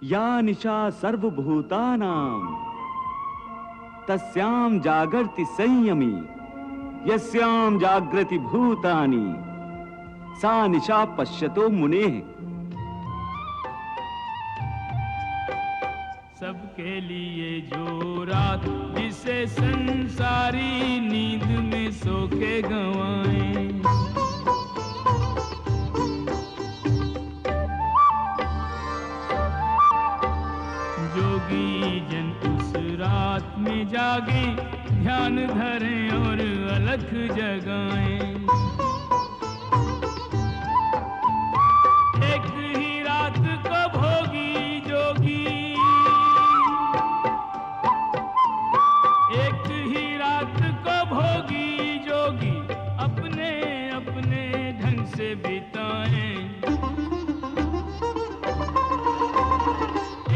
या निशा सर्वभूतानां तस्यां जागर्ति संयमी यस्यां जागृति भूतानि सा निशा पश्यतो मुनेः। सबके लिए जो रात जिसे संसारी नींद में सो के गंवाए, जोगी जन उस रात में जागे, ध्यान धरें और अलख जगाएं। एक ही रात को भोगी जोगी, एक ही रात को भोगी जोगी अपने अपने ढंग से बिताएं।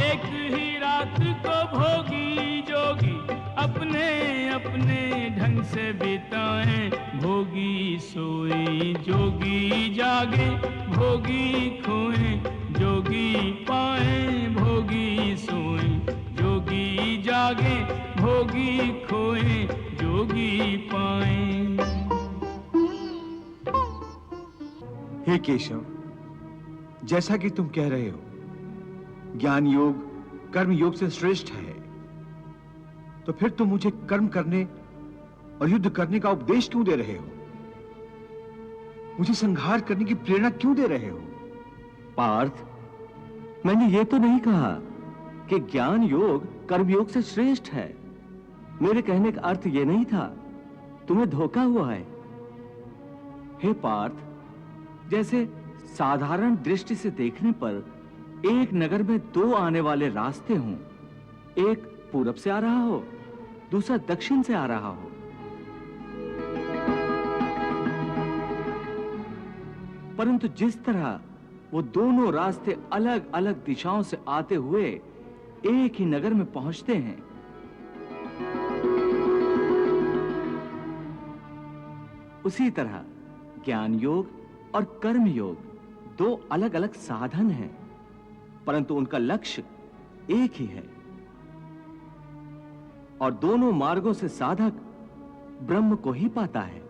एक ही रात को भोगी जोगी अपने अपने ढंग से बिताएं। भोगी सोए जोगी जागे, भोगी खोए जोगी पाए। भोगी सोए जोगी जागे, भोगी खोए जोगी पाए। हे केशव, जैसा कि तुम कह रहे हो ज्ञान योग कर्म योग से श्रेष्ठ है, तो फिर तुम मुझे कर्म करने और युद्ध करने का उपदेश क्यों दे रहे हो? मुझे संहार करने की प्रेरणा क्यों दे रहे हो? पार्थ, मैंने ये तो नहीं कहा कि ज्ञान योग कर्म योग से श्रेष्ठ है। मेरे कहने का अर्थ ये नहीं था। तुम्हें धोखा हुआ है। हे पार्थ, जैसे साधारण दृष्टि से देखने पर एक नगर में दो आने वाले रास्ते हों, एक पूरब से आ रहा हो, दूसरा दक्षिण से आ रहा हो, परंतु जिस तरह वो दोनों रास्ते अलग अलग दिशाओं से आते हुए एक ही नगर में पहुंचते हैं, उसी तरह ज्ञान योग और कर्म योग दो अलग अलग साधन हैं, परंतु उनका लक्ष्य एक ही है। और दोनों मार्गों से साधक ब्रह्म को ही पाता है।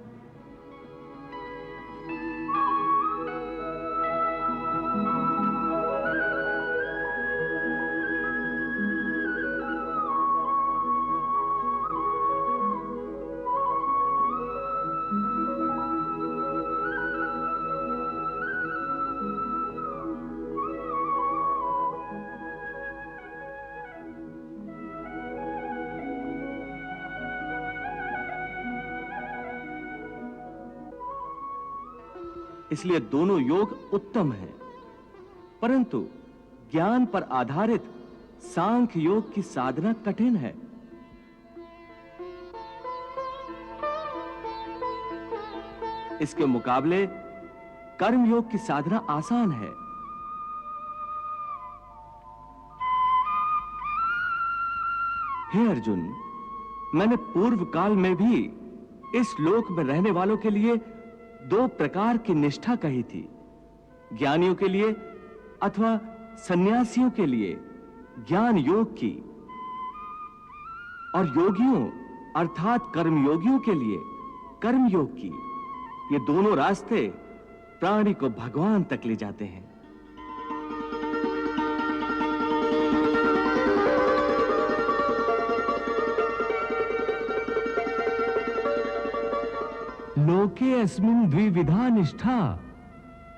इसलिए दोनों योग उत्तम है, परंतु ज्ञान पर आधारित सांख्य योग की साधना कठिन है। इसके मुकाबले कर्म योग की साधना आसान है। हे अर्जुन, मैंने पूर्व काल में भी इस लोक में रहने वालों के लिए दो प्रकार की निष्ठा कही थी, ज्ञानियों के लिए अथवा सन्यासियों के लिए ज्ञान योग की, और योगियों अर्थात कर्मयोगियों के लिए कर्म योग की। ये दोनों रास्ते प्राणी को भगवान तक ले जाते हैं। लोके अस्मिन् द्विविधा निष्ठा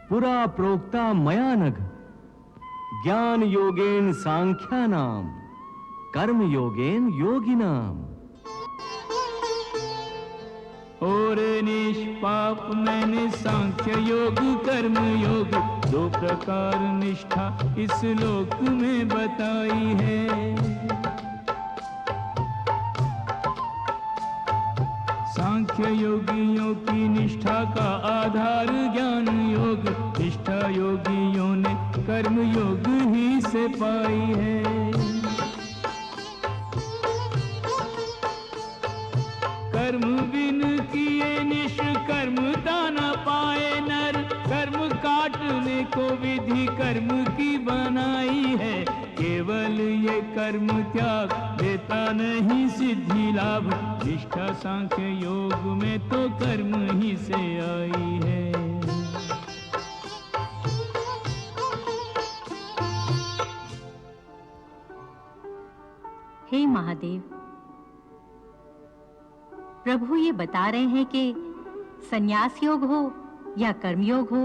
पुरा प्रोक्ता मया नघ, ज्ञान योगेन सांख्यानाम कर्म योगेन योगिनाम। और निष्पाप मैंने सांख्य योग कर्म योग दो प्रकार निष्ठा इस लोक में बताई है। सांख्य योगियों की निष्ठा का आधार ज्ञान योग, निष्ठा योगियों ने कर्म योग ही से पाई है। कर्म बिन किए निष्कर्म दाना पाए नर, कर्म काटने को विधि कर्म की बनाई है। कर्म त्याग देता नहीं सिद्धि लाभ। निष्ठा सांख्य योग में तो कर्म ही से आई है। हे महादेव, प्रभु ये बता रहे हैं कि संन्यास योग हो या कर्मयोग हो,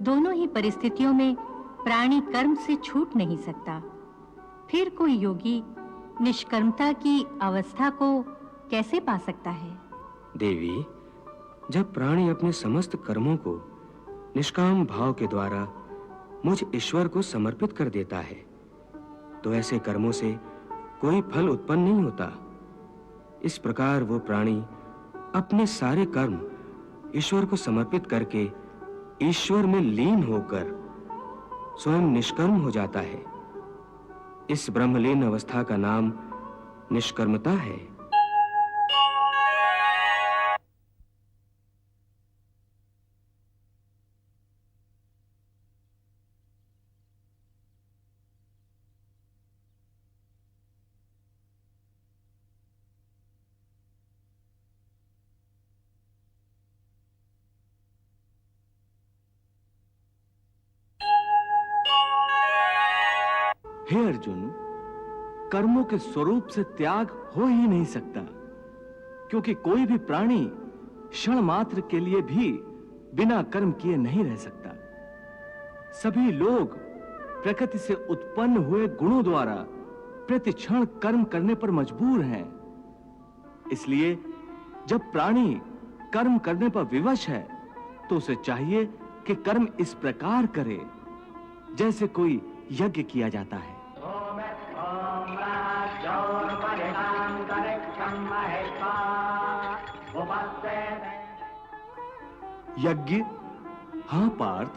दोनों ही परिस्थितियों में प्राणी कर्म से छूट नहीं सकता। फिर कोई योगी निष्कर्मता की अवस्था को कैसे पा सकता है? देवी, जब प्राणी अपने समस्त कर्मों को निष्काम भाव के द्वारा मुझ ईश्वर को समर्पित कर देता है, तो ऐसे कर्मों से कोई फल उत्पन्न नहीं होता। इस प्रकार वो प्राणी अपने सारे कर्म ईश्वर को समर्पित करके ईश्वर में लीन होकर स्वयं निष्कर्म हो जाता है। इस ब्रह्मलीन अवस्था का नाम निष्कर्मता है। हे अर्जुन, कर्मों के स्वरूप से त्याग हो ही नहीं सकता, क्योंकि कोई भी प्राणी क्षण मात्र के लिए भी बिना कर्म किए नहीं रह सकता। सभी लोग प्रकृति से उत्पन्न हुए गुणों द्वारा प्रति क्षण कर्म करने पर मजबूर हैं। इसलिए जब प्राणी कर्म करने पर विवश है, तो उसे चाहिए कि कर्म इस प्रकार करे जैसे कोई यज्ञ किया जाता है। यज्ञ? हाँ पार्थ,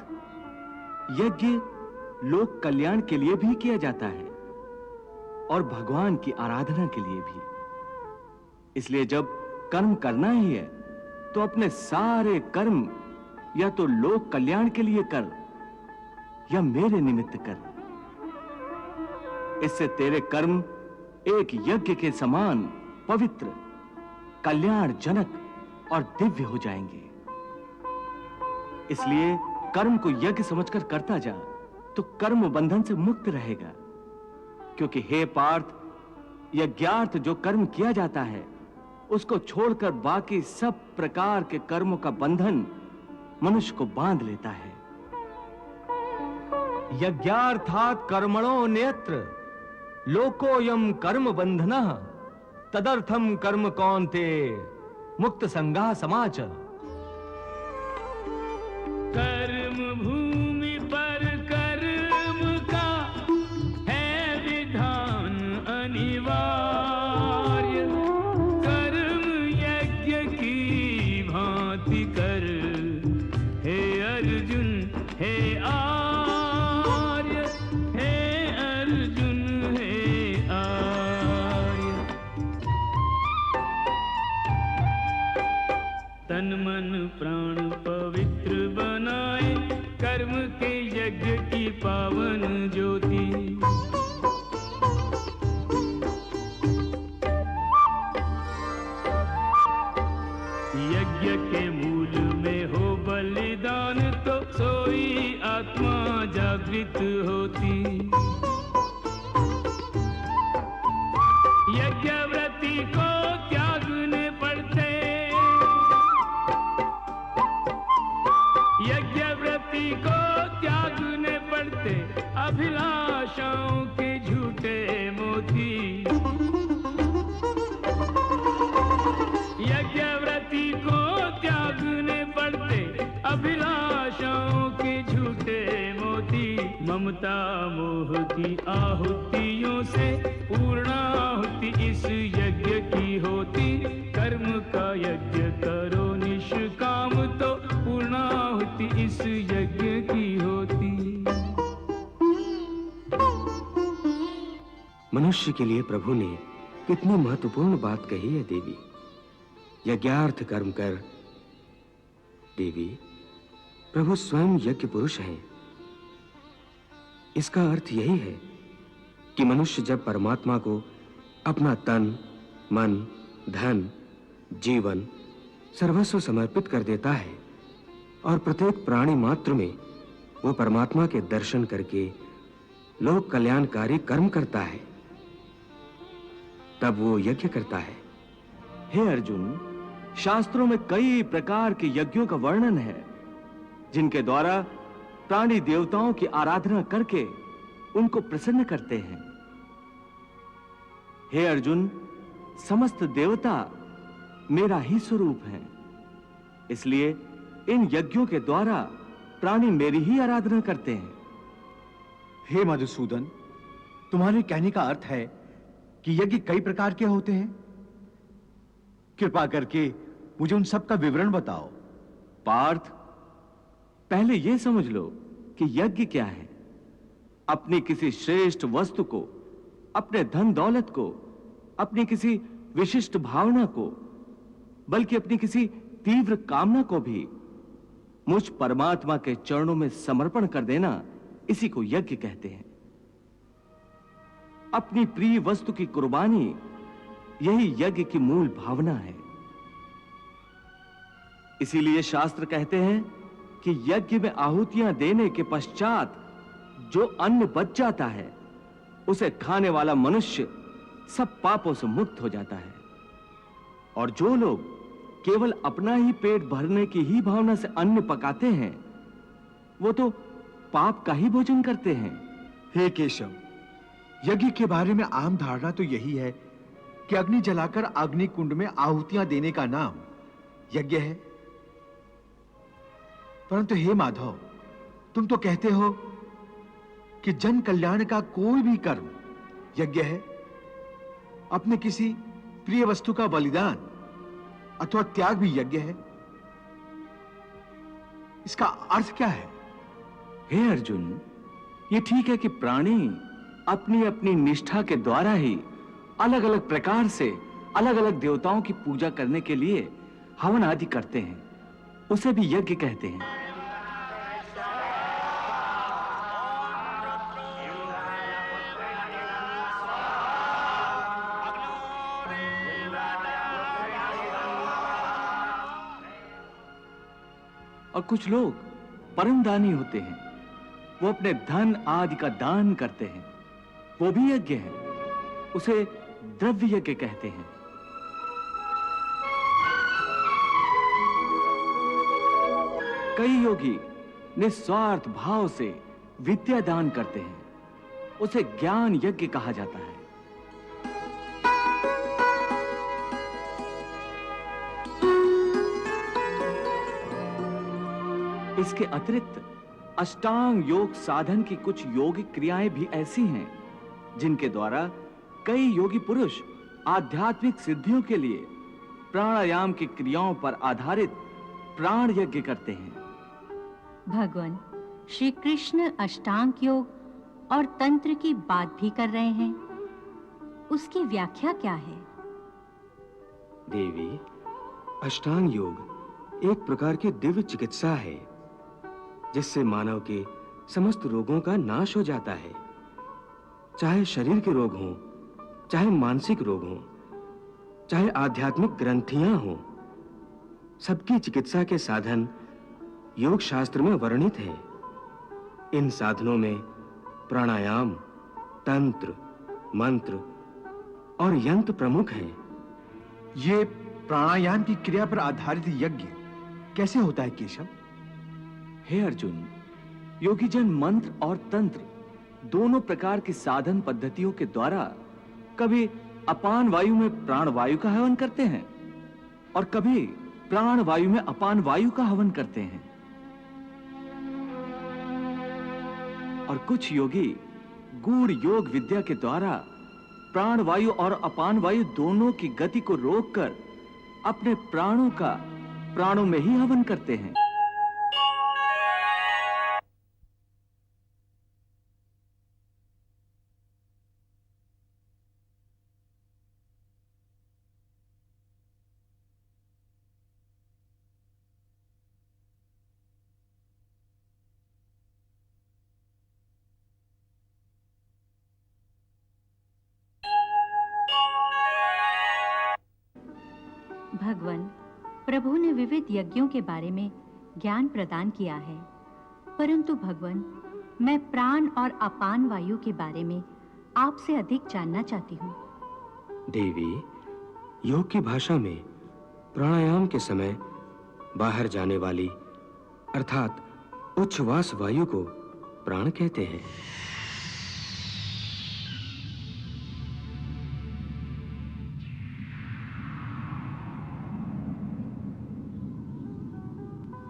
यज्ञ लोक कल्याण के लिए भी किया जाता है और भगवान की आराधना के लिए भी। इसलिए जब कर्म करना ही है, तो अपने सारे कर्म या तो लोक कल्याण के लिए कर या मेरे निमित्त कर। इससे तेरे कर्म एक यज्ञ के समान पवित्र, कल्याणजनक और दिव्य हो जाएंगे। इसलिए कर्म को यज्ञ समझकर करता जा, तो कर्म बंधन से मुक्त रहेगा। क्योंकि हे पार्थ, यज्ञार्थ जो कर्म किया जाता है, उसको छोड़कर बाकी सब प्रकार के कर्मों का बंधन मनुष्य को बांध लेता है। यज्ञार्थात् कर्मणो नेत्र लोकोयम कर्म बंधनः तदर्थम कर्म कौन्तेय मुक्त संगा समाच। कर्म भूमि पर कर्म का है विधान अनिवार्य। कर्म यज्ञ की भांति कर, हे अर्जुन हे आर्य, हे अर्जुन हे आर्य। तन मन प्राण पवित्र बनाए, कर्म के यज्ञ की पावन ज्योति। यज्ञ के मूल में हो बलिदान, तो सोई आत्मा जागृत होती। यज्ञव्रती को त्यागने पड़ते, यज्ञव्रती को त्यागने पड़ते अभिलाषाओं के झूठे मोती। यज्ञव्रती को त्यागने पड़ते अभिलाषाओं के झूठे मोती। ममता मोह की आहुतियों से पूर्णाहुति इस यज्ञ की होती। कर्म का यज्ञ करो निष्काम, तो पूर्णाहुति इस यज्ञ की होती। मनुष्य के लिए प्रभु ने कितनी महत्वपूर्ण बात कही है देवी। यज्ञार्थ कर्म कर। देवी, प्रभु स्वयं यज्ञ पुरुष हैं। इसका अर्थ यही है कि मनुष्य जब परमात्मा को अपना तन, मन, धन, जीवन, सर्वस्व समर्पित कर देता है और प्रत्येक प्राणी मात्र में वो परमात्मा के दर्शन करके लोक कल्याणकारी कर्म करता है, तब वो यज्ञ करता है। हे अर्जुन, शास्त्रों में कई प्रकार के यज्ञों का वर्णन है जिनके द्वारा प्राणी देवताओं की आराधना करके उनको प्रसन्न करते हैं। हे अर्जुन, समस्त देवता मेरा ही स्वरूप है, इसलिए इन यज्ञों के द्वारा प्राणी मेरी ही आराधना करते हैं। हे मधुसूदन, तुम्हारे कहने का अर्थ है कि यज्ञ कई प्रकार के होते हैं? कृपा करके मुझे उन सब का विवरण बताओ। पार्थ, पहले यह समझ लो कि यज्ञ क्या है। अपनी किसी श्रेष्ठ वस्तु को, अपने धन दौलत को, अपनी किसी विशिष्ट भावना को, बल्कि अपनी किसी तीव्र कामना को भी मुझ परमात्मा के चरणों में समर्पण कर देना, इसी को यज्ञ कहते हैं। अपनी प्रिय वस्तु की कुर्बानी, यही यज्ञ की मूल भावना है। इसीलिए शास्त्र कहते हैं कि यज्ञ में आहुतियां देने के पश्चात जो अन्न बच जाता है, उसे खाने वाला मनुष्य सब पापों से मुक्त हो जाता है। और जो लोग केवल अपना ही पेट भरने की ही भावना से अन्न पकाते हैं, वो तो पाप का ही भोजन करते हैं। हे केशव, यज्ञ के बारे में आम धारणा तो यही है कि अग्नि जलाकर अग्नि कुंड में आहुतियां देने का नाम यज्ञ है। परंतु हे माधव, तुम तो कहते हो कि जन कल्याण का कोई भी कर्म यज्ञ है। अपने किसी प्रिय वस्तु का बलिदान अथवा त्याग भी यज्ञ है। इसका अर्थ क्या है? हे अर्जुन, ये ठीक है कि प्राणी अपनी अपनी निष्ठा के द्वारा ही अलग अलग प्रकार से अलग अलग देवताओं की पूजा करने के लिए हवन आदि करते हैं, उसे भी यज्ञ कहते हैं। और कुछ लोग परम दानी होते हैं, वो अपने धन आदि का दान करते हैं, वो भी यज्ञ है, उसे द्रव्य यज्ञ कहते हैं। कई योगी निस्वार्थ भाव से विद्या दान करते हैं, उसे ज्ञान यज्ञ कहा जाता है। इसके अतिरिक्त अष्टांग योग साधन की कुछ योगिक क्रियाएं भी ऐसी हैं जिनके द्वारा कई योगी पुरुष आध्यात्मिक सिद्धियों के लिए प्राणायाम की क्रियाओं पर आधारित प्राण यज्ञ करते हैं। भगवान श्री कृष्ण अष्टांग योग और तंत्र की बात भी कर रहे हैं, उसकी व्याख्या क्या है? देवी, अष्टांग योग एक प्रकार की दिव्य चिकित्सा है जिससे मानव के समस्त रोगों का नाश हो जाता है। चाहे शरीर के रोग हों, चाहे मानसिक रोग हों, चाहे आध्यात्मिक ग्रंथियां हों, सबकी चिकित्सा के साधन योग शास्त्र में वर्णित हैं। इन साधनों में प्राणायाम, तंत्र, मंत्र और यंत्र प्रमुख हैं। ये प्राणायाम की क्रिया पर आधारित यज्ञ कैसे होता है केशव? हे अर्जुन, योगीजन मंत्र और तंत्र दोनों प्रकार की साधन पद्धतियों के द्वारा कभी अपान वायु में प्राण वायु का हवन करते हैं और कभी प्राण वायु में अपान वायु का हवन करते हैं। और कुछ योगी गूढ़ योग विद्या के द्वारा प्राण वायु और अपान वायु दोनों की गति को रोककर अपने प्राणों का प्राणों में ही हवन करते हैं। भगवन, प्रभु ने विविध यज्ञों के बारे में ज्ञान प्रदान किया है, परंतु भगवन, मैं प्राण और अपान वायु के बारे में आपसे अधिक जानना चाहती हूँ। देवी, योग की भाषा में प्राणायाम के समय बाहर जाने वाली अर्थात उच्छ्वास वायु को प्राण कहते हैं।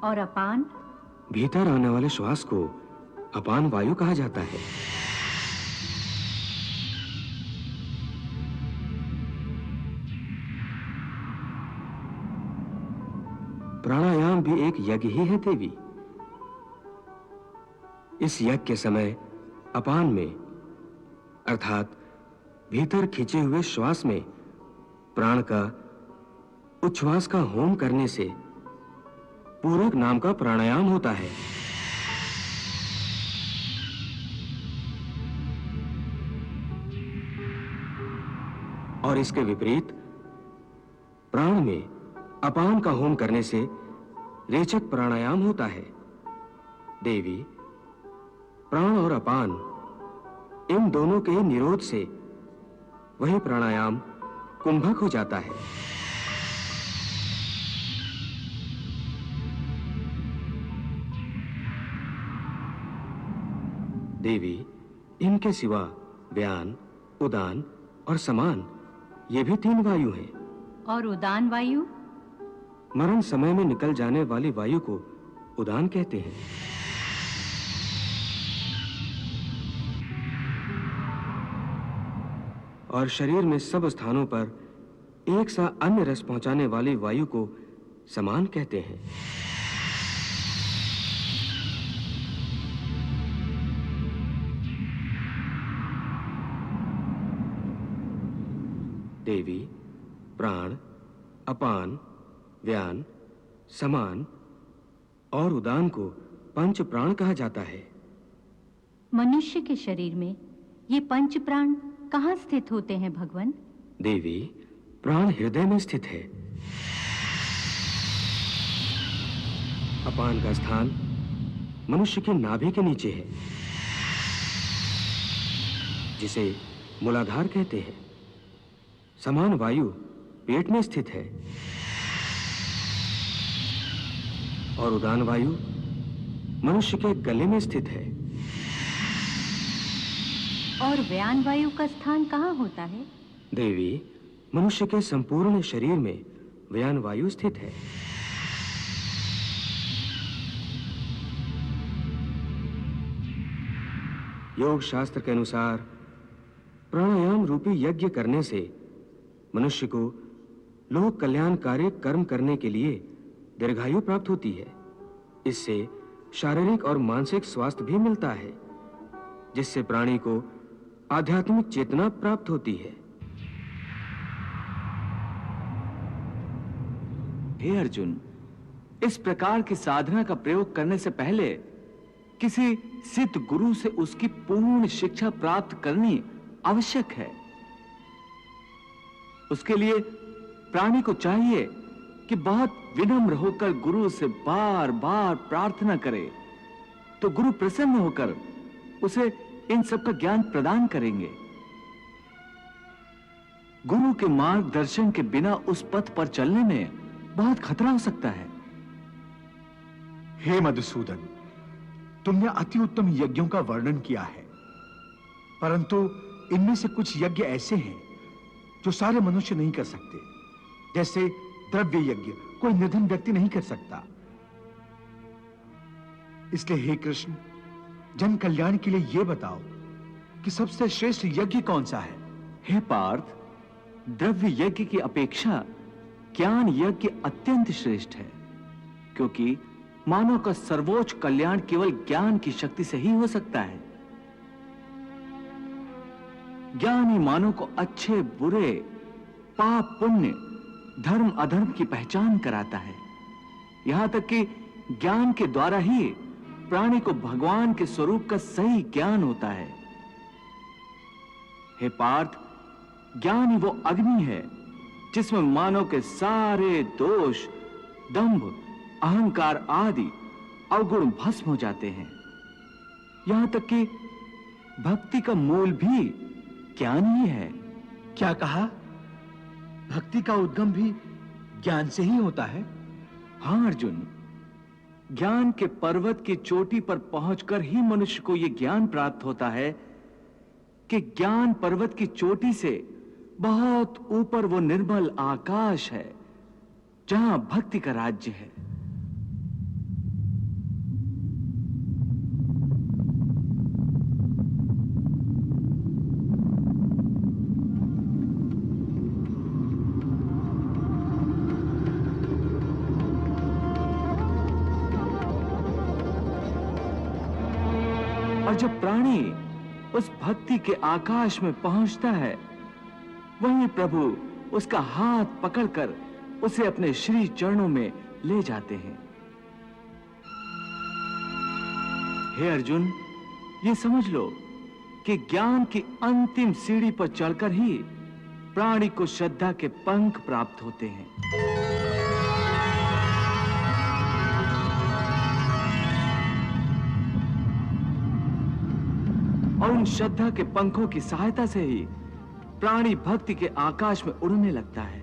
और अपान? भीतर आने वाले श्वास को अपान वायु कहा जाता है। प्राणायाम भी एक यज्ञ ही है देवी। इस यज्ञ के समय अपान में अर्थात भीतर खींचे हुए श्वास में प्राण का उच्छ्वास का होम करने से पूरक नाम का प्राणायाम होता है। और इसके विपरीत प्राण में अपान का होम करने से रेचक प्राणायाम होता है। देवी, प्राण और अपान इन दोनों के निरोध से वही प्राणायाम कुंभक हो जाता है। देवी, इनके सिवा व्यान, उदान और समान ये भी 3 वायु हैं। और उदान वायु? मरण समय में निकल जाने वाली वायु को उदान कहते हैं। और शरीर में सब स्थानों पर एक सा अन्य रस पहुंचाने वाली वायु को समान कहते हैं। देवी, प्राण, अपान, व्यान, समान और उदान को पंच प्राण कहा जाता है। मनुष्य के शरीर में ये पंच प्राण कहाँ स्थित होते हैं भगवन? देवी, प्राण हृदय में स्थित है। अपान का स्थान मनुष्य के नाभि के नीचे है, जिसे मूलाधार कहते हैं। समान वायु पेट में स्थित है और उदान वायु मनुष्य के गले में स्थित है। और व्यान वायु का स्थान कहाँ होता है? देवी, मनुष्य के संपूर्ण शरीर में व्यान वायु स्थित है। योग शास्त्र के अनुसार प्राणायाम रूपी यज्ञ करने से मनुष्य को लोक कल्याणकारी कर्म करने के लिए दीर्घायु प्राप्त होती है। इससे शारीरिक और मानसिक स्वास्थ्य भी मिलता है, जिससे प्राणी को आध्यात्मिक चेतना प्राप्त होती है। हे अर्जुन, इस प्रकार की साधना का प्रयोग करने से पहले किसी सिद्ध गुरु से उसकी पूर्ण शिक्षा प्राप्त करनी आवश्यक है। उसके लिए प्राणी को चाहिए कि बहुत विनम्र होकर गुरु से बार बार प्रार्थना करे, तो गुरु प्रसन्न होकर उसे इन सब का ज्ञान प्रदान करेंगे। गुरु के मार्गदर्शन के बिना उस पथ पर चलने में बहुत खतरा हो सकता है। हे मधुसूदन, तुमने अति उत्तम यज्ञों का वर्णन किया है, परंतु इनमें से कुछ यज्ञ ऐसे हैं जो सारे मनुष्य नहीं कर सकते। जैसे द्रव्य यज्ञ कोई निर्धन व्यक्ति नहीं कर सकता। इसलिए हे कृष्ण, जन कल्याण के लिए यह बताओ कि सबसे श्रेष्ठ यज्ञ कौन सा है? हे पार्थ, द्रव्य यज्ञ की अपेक्षा ज्ञान यज्ञ अत्यंत श्रेष्ठ है, क्योंकि मानव का सर्वोच्च कल्याण केवल ज्ञान की शक्ति से ही हो सकता है। ज्ञान ही मानव को अच्छे बुरे, पाप पुण्य, धर्म अधर्म की पहचान कराता है। यहां तक कि ज्ञान के द्वारा ही प्राणी को भगवान के स्वरूप का सही ज्ञान होता है। हे पार्थ, ज्ञान ही वो अग्नि है जिसमें मानव के सारे दोष, दंभ, अहंकार आदि अवगुण भस्म हो जाते हैं। यहां तक कि भक्ति का मूल भी ज्ञान ही है। क्या कहा? भक्ति का उद्गम भी ज्ञान से ही होता है? हां अर्जुन, ज्ञान के पर्वत की चोटी पर पहुंचकर ही मनुष्य को यह ज्ञान प्राप्त होता है कि ज्ञान पर्वत की चोटी से बहुत ऊपर वो निर्मल आकाश है जहां भक्ति का राज्य है। और जब प्राणी उस भक्ति के आकाश में पहुंचता है, वहीं प्रभु उसका हाथ पकड़कर उसे अपने श्री चरणों में ले जाते हैं। हे अर्जुन, ये समझ लो कि ज्ञान की अंतिम सीढ़ी पर चढ़कर ही प्राणी को श्रद्धा के पंख प्राप्त होते हैं। और उन श्रद्धा के पंखों की सहायता से ही प्राणी भक्ति के आकाश में उड़ने लगता है।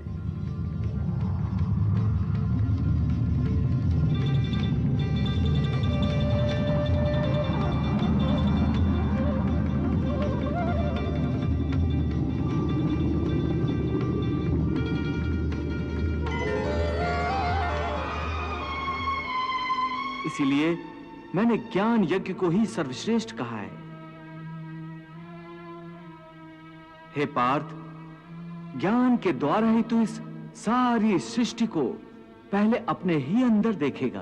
इसीलिए मैंने ज्ञान यज्ञ को ही सर्वश्रेष्ठ कहा है। हे पार्थ, ज्ञान के द्वारा ही तू इस सारी सृष्टि को पहले अपने ही अंदर देखेगा।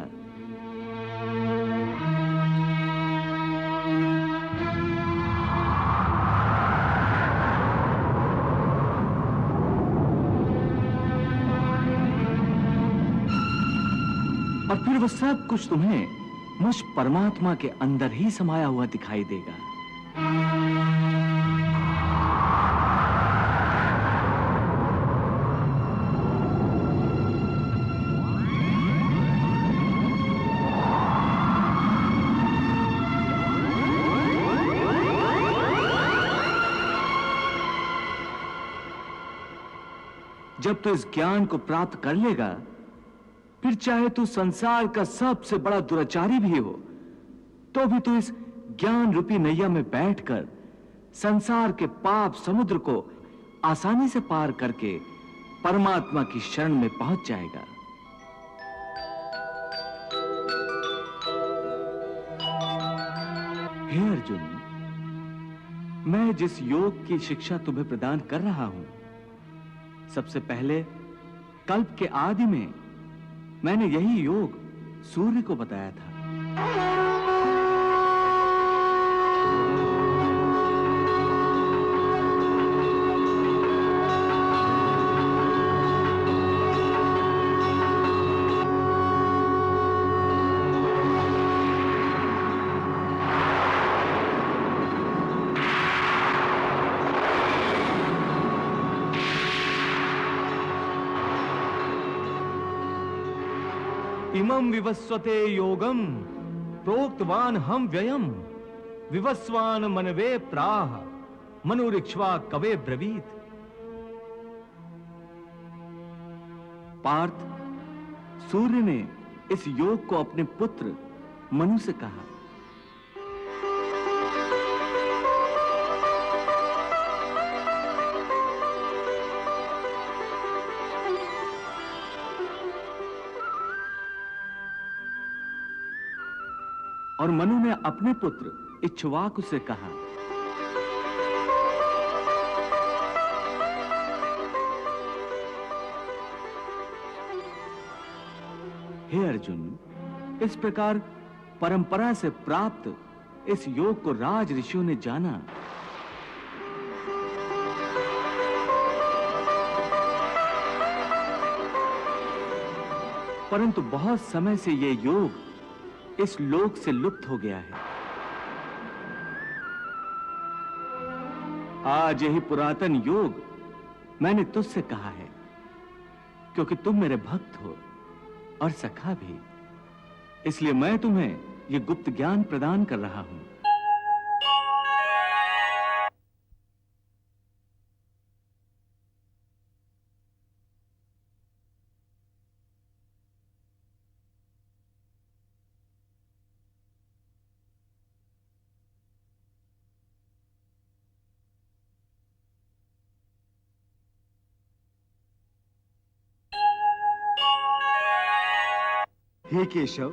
और फिर वो सब कुछ तुम्हें मुझ परमात्मा के अंदर ही समाया हुआ दिखाई देगा। जब तू इस ज्ञान को प्राप्त कर लेगा, फिर चाहे तू संसार का सबसे बड़ा दुराचारी भी हो, तो भी तू इस ज्ञान रूपी नैया में बैठकर संसार के पाप समुद्र को आसानी से पार करके परमात्मा की शरण में पहुंच जाएगा। हे अर्जुन, मैं जिस योग की शिक्षा तुम्हें प्रदान कर रहा हूं, सबसे पहले कल्प के आदि में मैंने यही योग सूर्य को बताया था। इमं विवस्वते योगम प्रोक्तवान हम व्ययम विवस्वान मनवे प्राह मनुरिक्ष्वा कवे ब्रवीत। पार्थ, सूर्य ने इस योग को अपने पुत्र मनु से कहा। और मनु ने अपने पुत्र इक्ष्वाकु से कहा। हे अर्जुन, इस प्रकार परंपरा से प्राप्त इस योग को राज ऋषियों ने जाना। परंतु बहुत समय से यह योग इस लोक से लुप्त हो गया है। आज यही पुरातन योग मैंने तुझसे कहा है क्योंकि तुम मेरे भक्त हो और सखा भी, इसलिए मैं तुम्हें ये गुप्त ज्ञान प्रदान कर रहा हूं। हे केशव,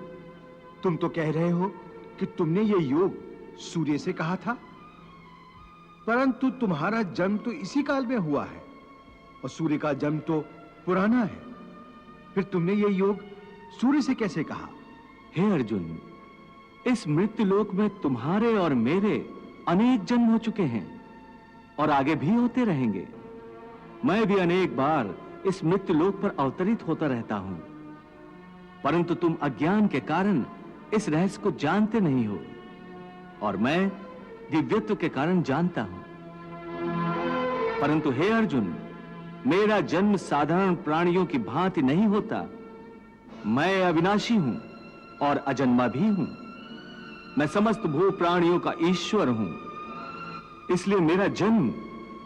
तुम तो कह रहे हो कि तुमने ये योग सूर्य से कहा था, परंतु तुम्हारा जन्म तो इसी काल में हुआ है और सूर्य का जन्म तो पुराना है। फिर तुमने ये योग सूर्य से कैसे कहा? हे अर्जुन, इस मृत्युलोक में तुम्हारे और मेरे अनेक जन्म हो चुके हैं और आगे भी होते रहेंगे। मैं भी अनेक बार इस मृत्युलोक पर अवतरित होता रहता हूं, परंतु तुम अज्ञान के कारण इस रहस्य को जानते नहीं हो और मैं दिव्यत्व के कारण जानता हूं। परंतु हे अर्जुन, मेरा जन्म साधारण प्राणियों की भांति नहीं होता। मैं अविनाशी हूं और अजन्मा भी हूं। मैं समस्त भू प्राणियों का ईश्वर हूं, इसलिए मेरा जन्म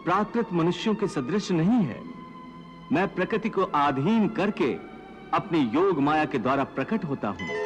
प्राकृत मनुष्यों के सदृश नहीं है। मैं प्रकृति को अधीन करके अपनी योग माया के द्वारा प्रकट होता हूं।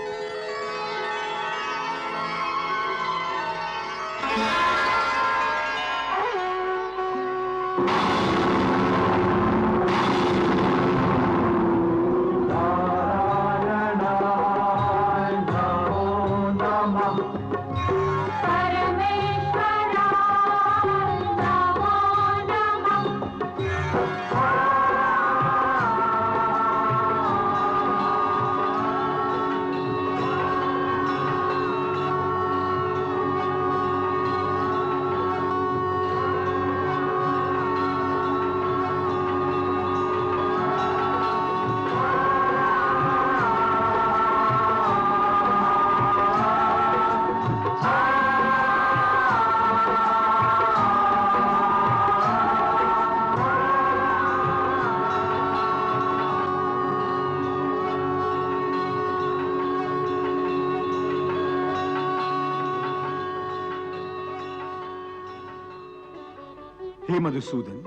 हे मधुसूदन,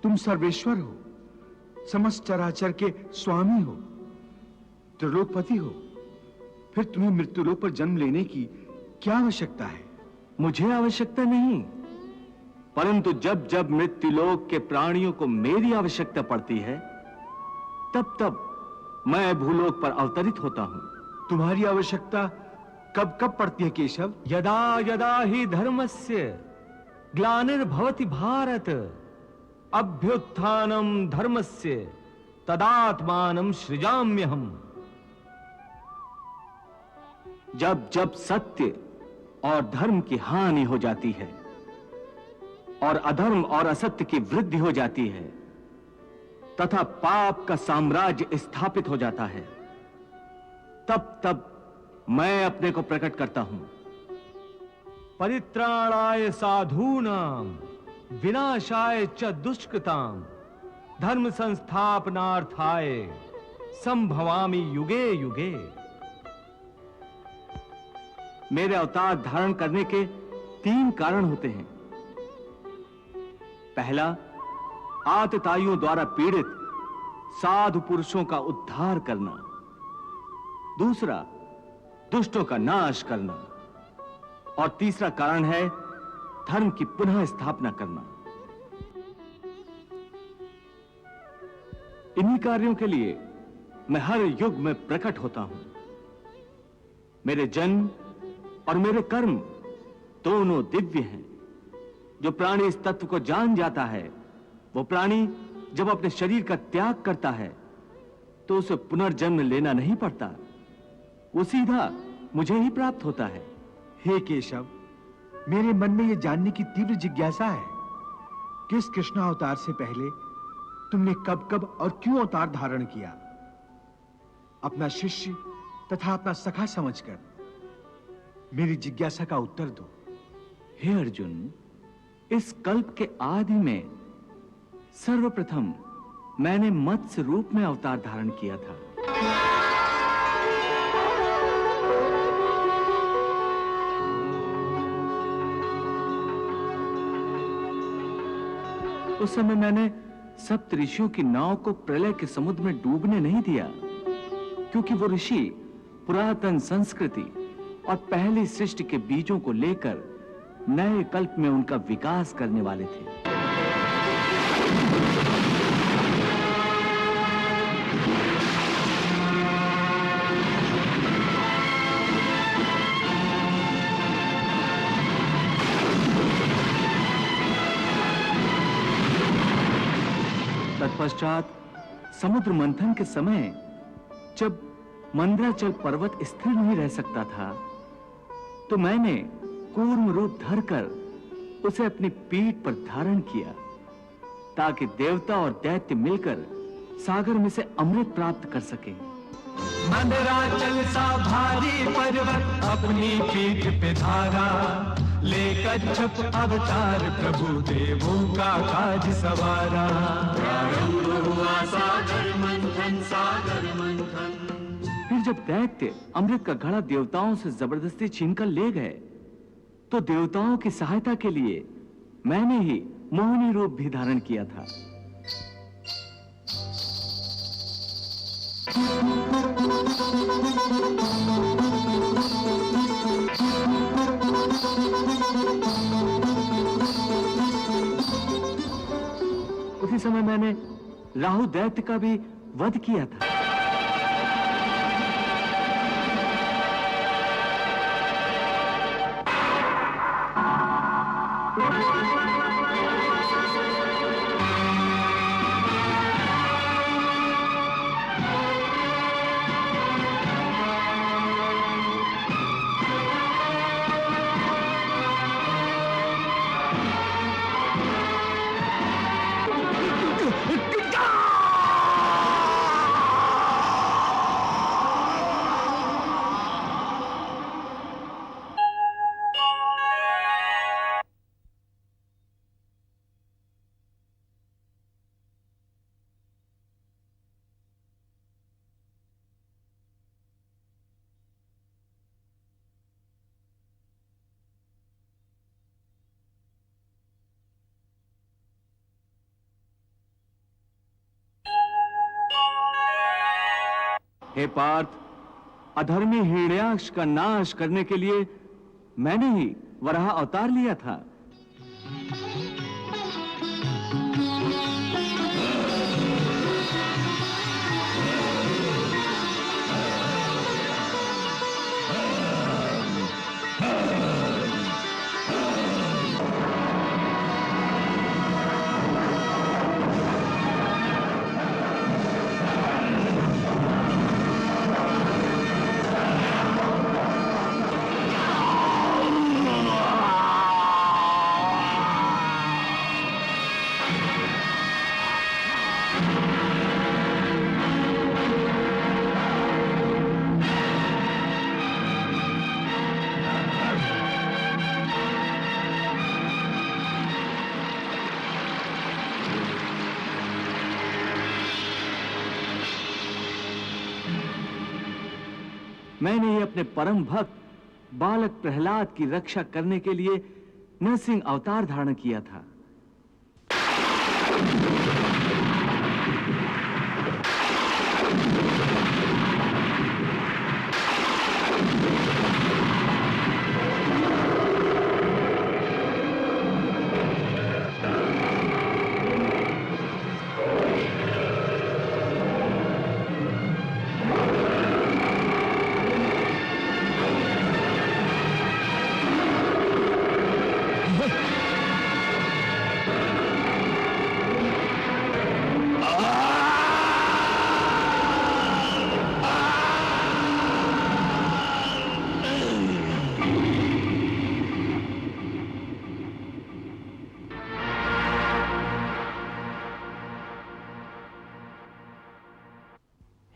तुम सर्वेश्वर हो, समस्त चराचर के स्वामी हो, त्रिलोकपति हो। फिर तुम्हें मृत्युलोक पर जन्म लेने की क्या आवश्यकता है? मुझे आवश्यकता नहीं, परंतु जब जब मृत्युलोक के प्राणियों को मेरी आवश्यकता पड़ती है, तब तब मैं भूलोक पर अवतरित होता हूं। तुम्हारी आवश्यकता कब कब पड़ती है केशव? यदा यदा ही धर्मस्य ग्लानिर्भवति भारत, अभ्युत्थानम धर्मस्य तदात्मानं सृजाम्यहम्। जब जब सत्य और धर्म की हानि हो जाती है और अधर्म और असत्य की वृद्धि हो जाती है तथा पाप का साम्राज्य स्थापित हो जाता है, तब तब मैं अपने को प्रकट करता हूं। परित्राणाय साधूनां विनाशाय च दुष्कृतां धर्म संस्थापनार्थाय संभवामि युगे युगे। मेरे अवतार धारण करने के 3 कारण होते हैं। पहला, आतताइयों द्वारा पीड़ित साधु पुरुषों का उद्धार करना। दूसरा, दुष्टों का नाश करना। और तीसरा कारण है धर्म की पुनः स्थापना करना। इन्हीं कार्यों के लिए मैं हर युग में प्रकट होता हूं। मेरे जन्म और मेरे कर्म दोनों दिव्य हैं। जो प्राणी इस तत्व को जान जाता है, वो प्राणी जब अपने शरीर का त्याग करता है तो उसे पुनर्जन्म लेना नहीं पड़ता, वो सीधा मुझे ही प्राप्त होता है। हे केशव, मेरे मन में यह जानने की तीव्र जिज्ञासा है कि इस कृष्ण अवतार से पहले तुमने कब कब और क्यों अवतार धारण किया? अपना शिष्य तथा अपना सखा समझकर मेरी जिज्ञासा का उत्तर दो। हे अर्जुन, इस कल्प के आदि में सर्वप्रथम मैंने मत्स्य रूप में अवतार धारण किया था। उस समय मैंने सप्त ऋषियों की नाव को प्रलय के समुद्र में डूबने नहीं दिया, क्योंकि वो ऋषि पुरातन संस्कृति और पहली सृष्टि के बीजों को लेकर नए कल्प में उनका विकास करने वाले थे। तत्पश्चात समुद्र मंथन के समय जब मंदराचल पर्वत स्थिर नहीं रह सकता था, तो मैंने कूर्म रूप धरकर उसे अपनी पीठ पर धारण किया, ताकि देवता और दैत्य मिलकर सागर में से अमृत प्राप्त कर सके। मंदराचल सा भारी पर्वत अपनी पीठ पे धारा, ले कच्छप अवतार प्रभु देवों का काज सवारा। प्रारंभ हुआ सागर मंथन, सागर मंथन। फिर जब दैत्य अमृत का घड़ा देवताओं से जबरदस्ती छीनकर ले गए, तो देवताओं की सहायता के लिए मैंने ही मोहिनी रूप भी धारण किया था। उसी समय मैंने राहु दैत्य का भी वध किया था। हे पार्थ, अधर्मी हिरण्याक्ष का नाश करने के लिए मैंने ही वराह अवतार लिया था। मैंने ही अपने परम भक्त बालक प्रहलाद की रक्षा करने के लिए नरसिंह अवतार धारण किया था।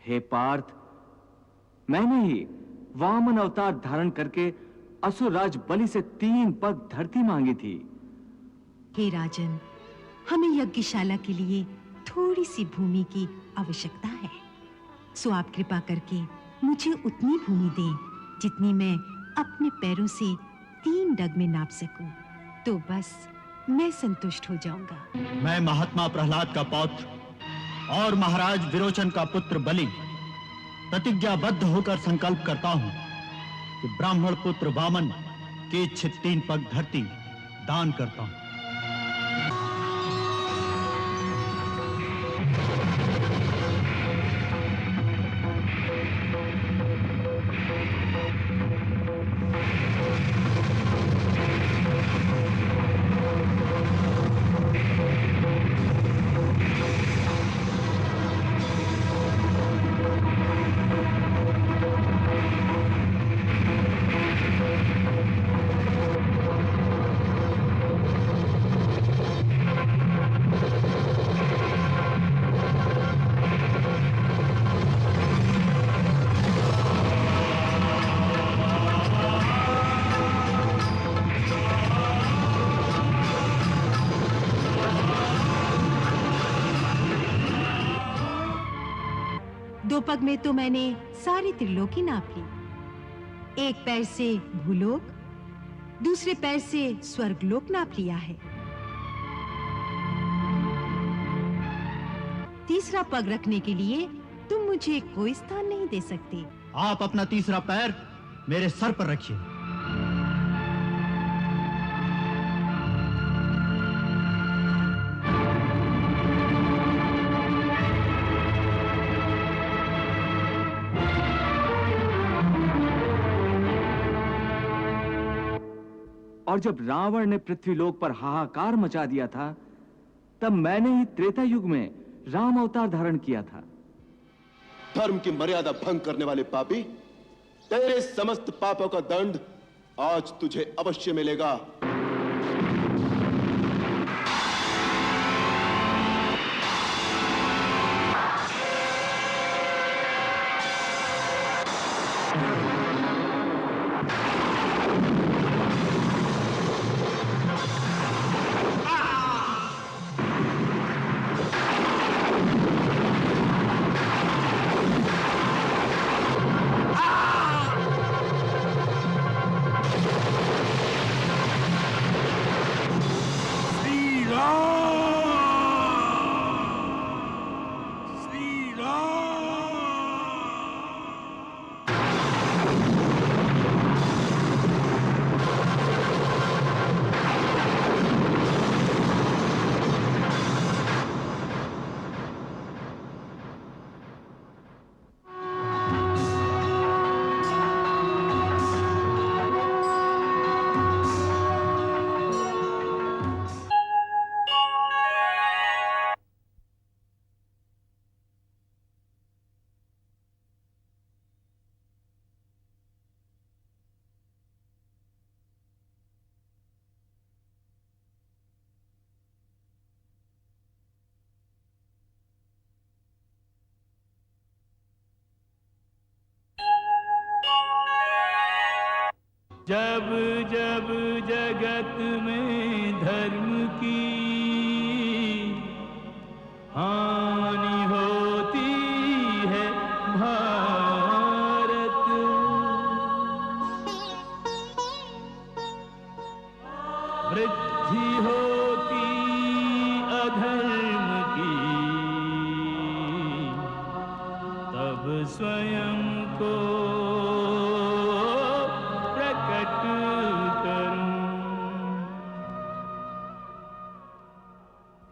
हे पार्थ, मैंने ही वामन अवतार धारण करके असुरराज बलि से 3 पग धरती मांगी थी। हे राजन, हमें यज्ञशाला के लिए थोड़ी सी भूमि की आवश्यकता है। सो आप कृपा करके मुझे उतनी भूमि दें जितनी मैं अपने पैरों से 3 डग में नाप सकूं। तो बस मैं संतुष्ट हो जाऊंगा। मैं महात्मा प्रहलाद का पौत्र और महाराज विरोचन का पुत्र बलि प्रतिज्ञाबद्ध होकर संकल्प करता हूं कि ब्राह्मण पुत्र वामन के इच्छित 3 पग धरती दान करता हूं। पग में तो मैंने सारी त्रिलोकी नाप ली। एक पैर से भूलोक, दूसरे पैर से स्वर्गलोक नाप लिया है। तीसरा पग रखने के लिए तुम मुझे कोई स्थान नहीं दे सकते। आप अपना तीसरा पैर मेरे सर पर रखिए। और जब रावण ने पृथ्वीलोक पर हाहाकार मचा दिया था, तब मैंने ही त्रेता युग में राम अवतार धारण किया था। धर्म की मर्यादा भंग करने वाले पापी, तेरे समस्त पापों का दंड आज तुझे अवश्य मिलेगा। जब जब जगत में धर्म की हानि होती है भारत, वृद्धि होती अधर्म की, तब स्वयं को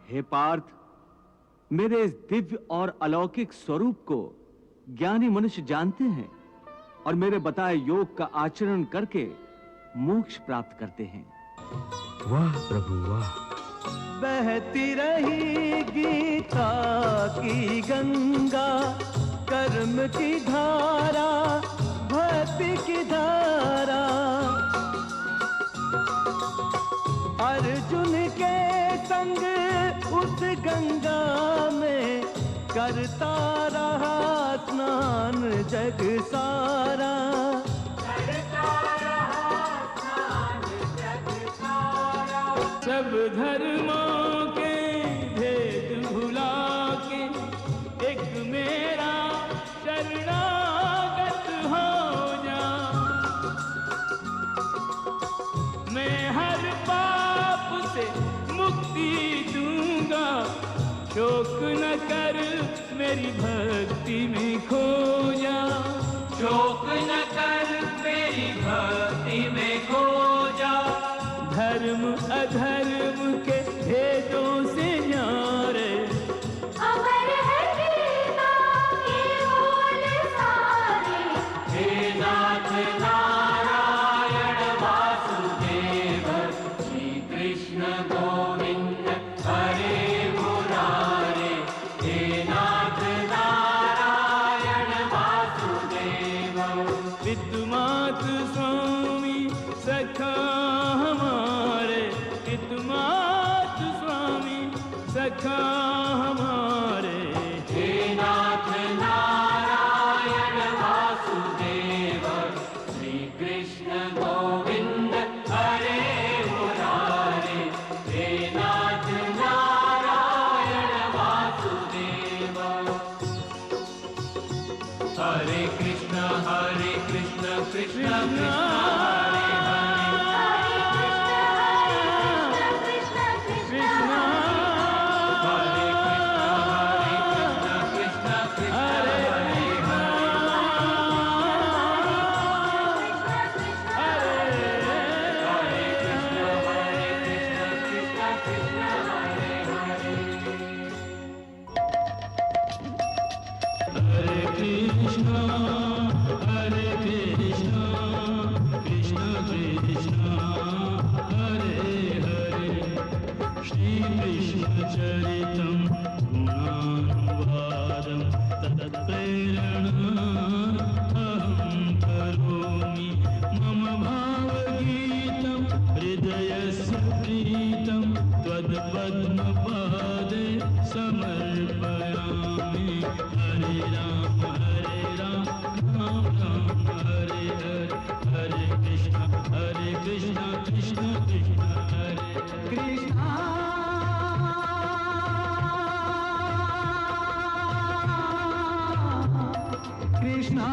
हे पार्थ, मेरे इस दिव्य और अलौकिक स्वरूप को ज्ञानी मनुष्य जानते हैं और मेरे बताए योग का आचरण करके मोक्ष प्राप्त करते हैं। वाह प्रभु वाह। बहती रही गीता की गंगा, कर्म की धारा, भक्ति की धारा, अर्जुन के संग उस गंगा में करता रहा स्नान जग सारा। सब धर्मों के भेद भुला शोक न कर मेरी भक्ति में खो जा, शोक न कर मेरी भक्ति में खो जा। धर्म अधर्म के भेदों से न्यारे अमर है गीता के बोल सारे। हे नाथ नारायण वासुदेव, श्री कृष्ण गोविंद हरे मुरारे। हे नाथ नारायण वासुदेव। पितुमात स्वामी सखा हमारे, पितुमात स्वामी सखा हमारे। हे नाथ नारायण वासुदेव, श्री कृष्ण गोविंद हरे मुरारे। हे नाथ नारायण वासुदेव। हरे कृष्ण कृष्ण कृष्ण हरे चरितं गुणानुवादं तत्प्रेरणाहं करोमि। मम भावगीतं हृदयस्य प्रीतं त्वत्पद्मपादे समर्पयामि। हरे राम राम राम हरे हरे, हरे कृष्ण कृष्ण कृष्ण हरे कृष्ण। कृष्णा